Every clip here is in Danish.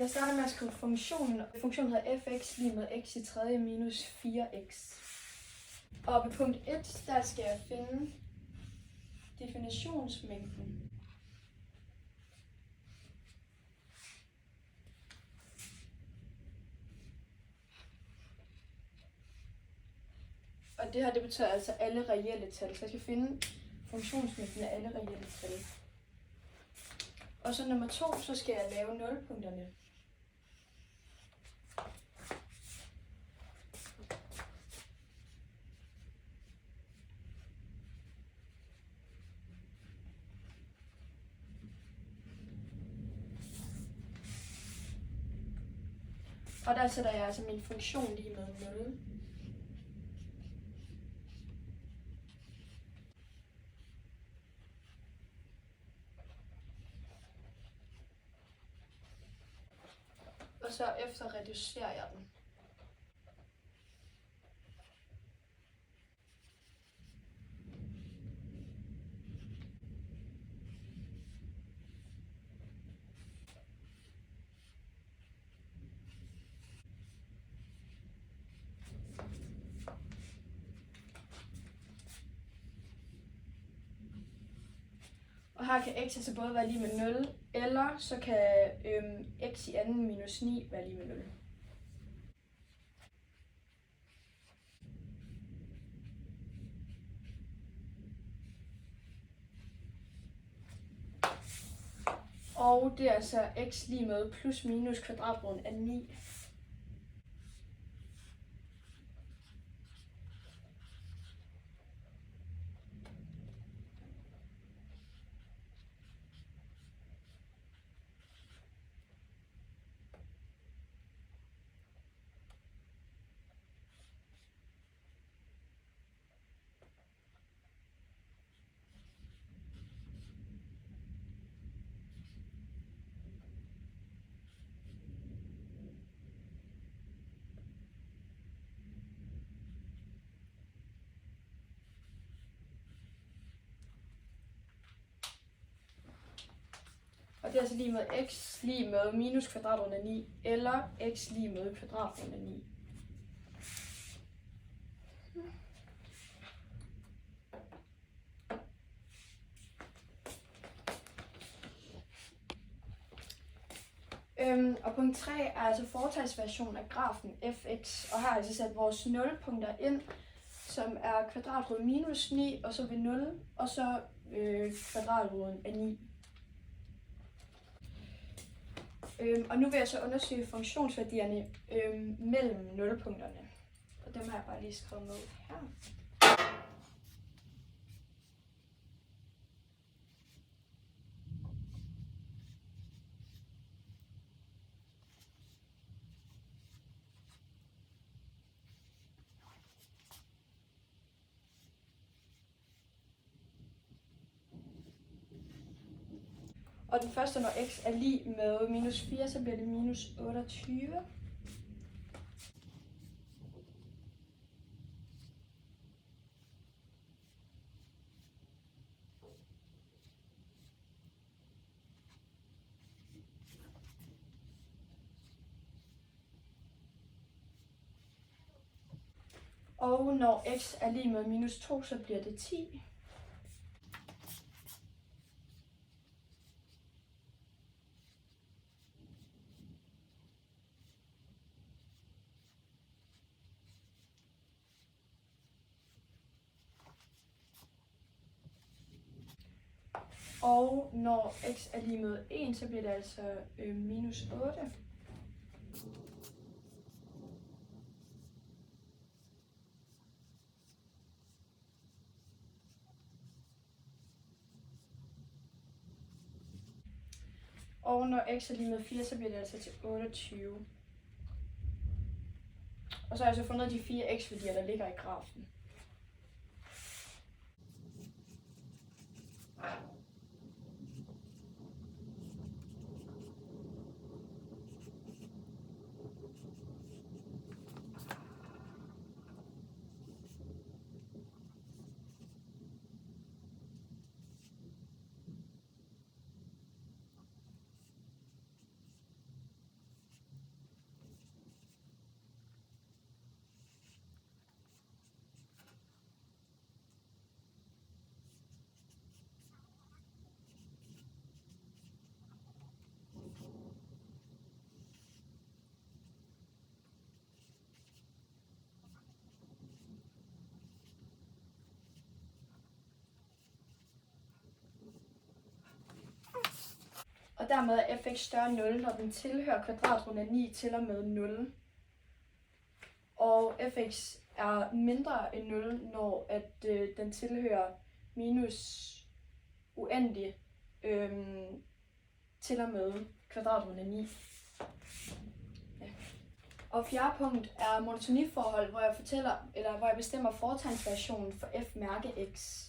Jeg starter med at skrive funktionen. Funktionen hedder fx lige med x i tredje minus 4x. Og ved punkt 1, der skal jeg finde definitionsmængden. Og det her, det betyder altså alle reelle tal. Så jeg skal finde funktionsmængden af alle reelle tal. Og så nummer 2, så skal jeg lave nulpunkterne. Og der sætter jeg altså min funktion lige med 0. Og så efter reducerer jeg den. Og her kan x altså både være lige med 0, eller så kan x i anden minus 9 være lige med 0. Og det er altså x lige med plus minus kvadratroden af 9. Og det er altså lige med x lige med minus kvadratroden af 9, eller x lige med kvadratroden af 9. Og punkt 3 er altså foretagsversion af grafen fx, og her har jeg altså sat vores nulpunkter ind, som er kvadratroden minus 9, og så ved 0, og så kvadratroden af 9. Og nu vil jeg så undersøge funktionsværdierne mellem nulpunkterne. Og dem har jeg bare lige skrevet med her. Og den første, når x er lig med minus 4, så bliver det minus 28. Og når x er lig med minus 2, så bliver det 10. Og når x er lig med 1, så bliver det altså minus 8. Og når x er lig med 4, så bliver det altså til 28. Og så har jeg så fundet de 4 x-værdier, der ligger i grafen. dermed er fx større end 0, når den tilhører kvadratroden af 9 til og med 0. Og fx er mindre end 0, når den tilhører minus uendelig til og med kvadratroden af 9. Ja. Og fjerde punkt er monotoniforhold, hvor jeg bestemmer fortegnsvariationen for f mærke x.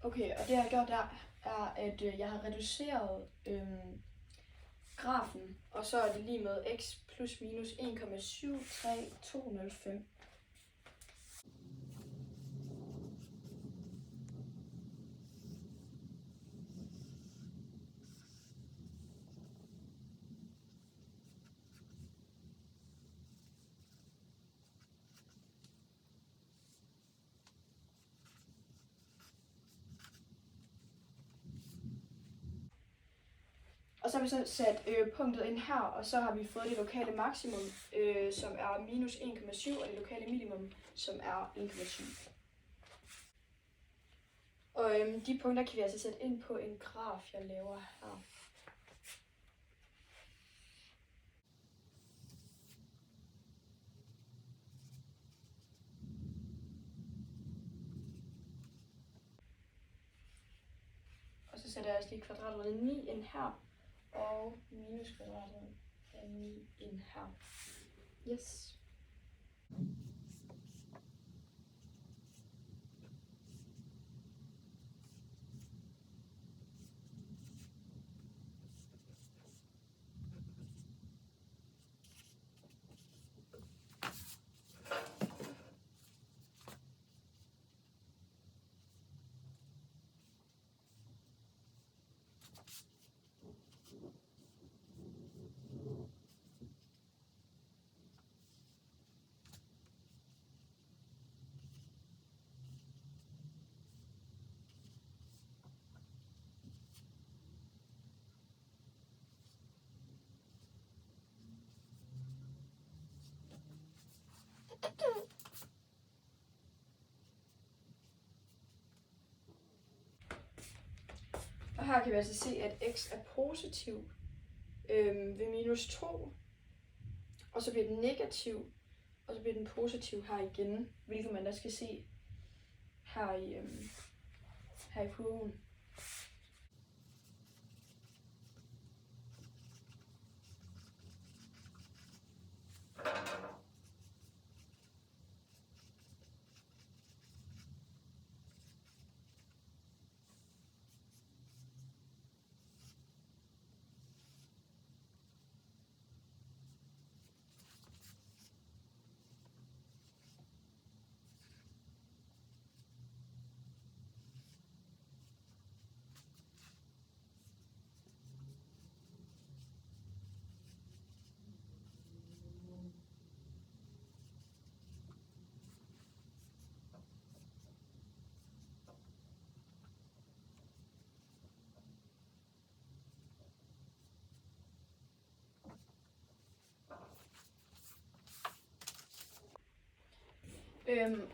Okay, og det jeg har gjort der, er, at jeg har reduceret grafen, og så er det lige med x plus minus 1,73205. Og så har vi så sat punktet ind her, og så har vi fået det lokale maksimum, som er minus 1,7, og det lokale minimum, som er 1,7. Og de punkter kan vi altså sætte ind på en graf, jeg laver her. Og så sætter jeg også lige kvadratroden af 9 ind her, og minus kvadratroden af 9 ind her. Yes. Og her kan vi altså se, at x er positiv ved minus 2, og så bliver den negativ, og så bliver den positiv her igen, hvilket man da skal se her i kurven.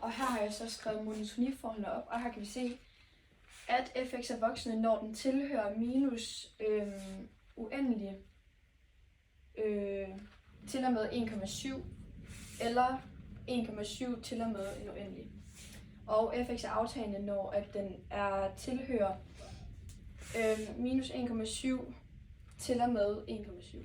Og her har jeg så skrevet monotoniforholdene op, og her kan vi se, at fx er voksende, når den tilhører minus uendelig til og med 1,7, eller 1,7 til og med en uendelig. Og fx er aftagende, når at den tilhører minus 1,7 til og med 1,7.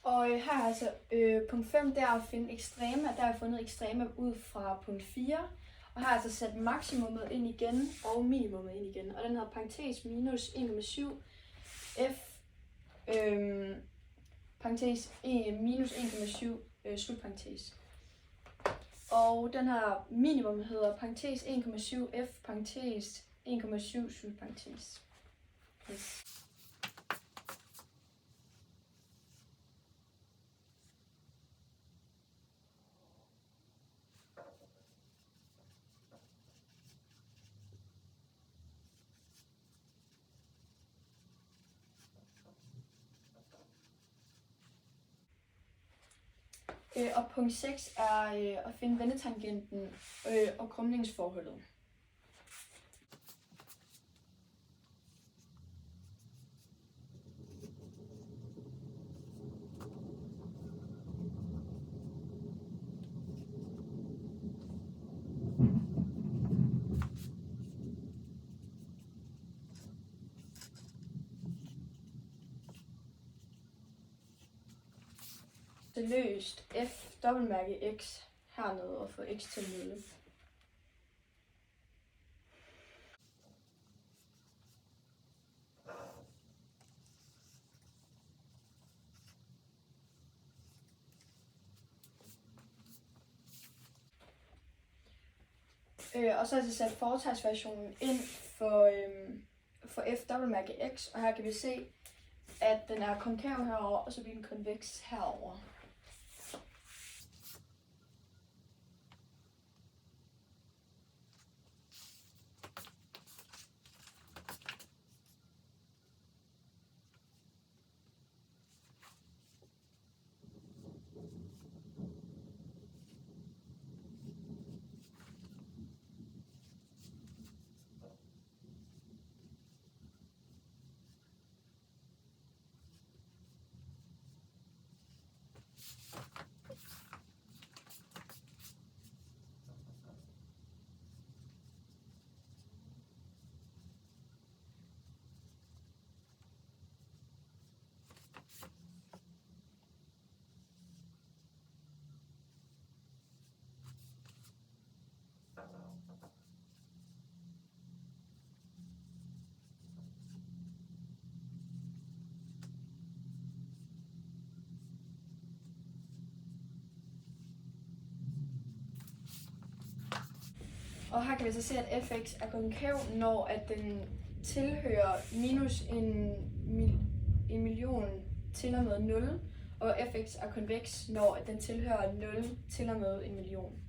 Og her er altså punkt 5, der er at finde ekstrema. Der har jeg fundet ekstrema ud fra punkt 4. Og her har jeg altså sat maksimummet ind igen og minimummet ind igen. Og den hedder parentes minus 1,7 f parentes minus 1,7 slutparentes. Og den her minimum hedder parentes 1,7 f parentes 1,7 slutparentes. Yes. Og punkt 6 er at finde vendetangenten og krumningsforholdet. Løst f dobbeltmærke x hernede og få x til 0. Og så har jeg sat fortegnsvariationen ind for f dobbeltmærke x, og her kan vi se, at den er konkav herover, og så bliver den konveks herover. Og her kan vi så se, at fx er konkav, når at den tilhører minus en million til og med 0, og fx er konveks, når at den tilhører 0 til og med 1 million.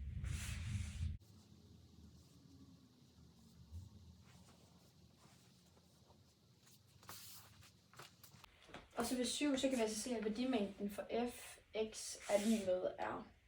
Og så ved 7, så kan vi altså se, at værdimængden for fx er lige med r.